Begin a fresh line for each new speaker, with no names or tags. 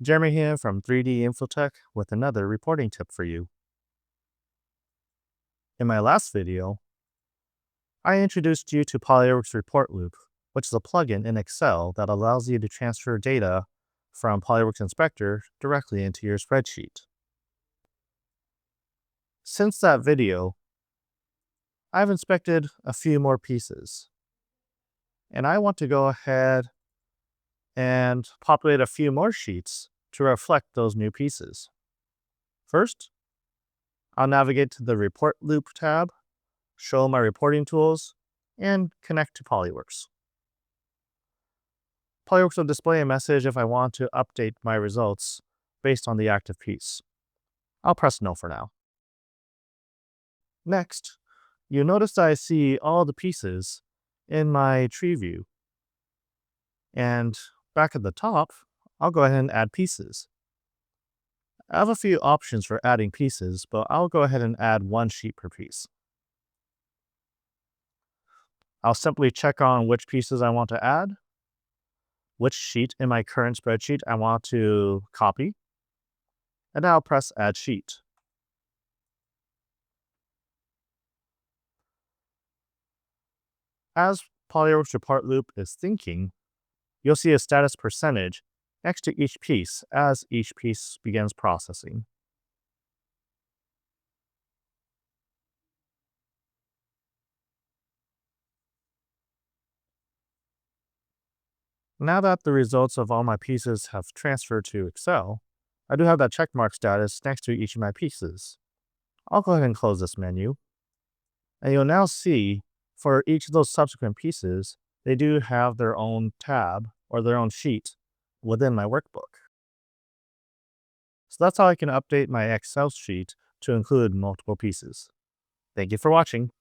Jeremy here from 3D Infotech with another reporting tip for you. In my last video, I introduced you to PolyWorks ReportLoop, which is a plugin in Excel that allows you to transfer data from PolyWorks Inspector directly into your spreadsheet. Since that video, I've inspected a few more pieces, and I want to go ahead and populate a few more sheets to reflect those new pieces. First, I'll navigate to the Report Loop tab, show my reporting tools, and connect to PolyWorks. PolyWorks will display a message if I want to update my results based on the active piece. I'll press No for now. Next, you'll notice that I see all the pieces in my tree view. And back at the top, I'll go ahead and add pieces. I have a few options for adding pieces, but I'll go ahead and add one sheet per piece. I'll simply check on which pieces I want to add, which sheet in my current spreadsheet I want to copy, and I'll press Add Sheet. As PolyWorks Report Loop is thinking, you'll see a status percentage next to each piece as each piece begins processing. Now that the results of all my pieces have transferred to Excel, I do have that checkmark status next to each of my pieces. I'll go ahead and close this menu. And you'll now see for each of those subsequent pieces, they do have their own tab or their own sheet within my workbook. So that's how I can update my Excel sheet to include multiple pieces. Thank you for watching.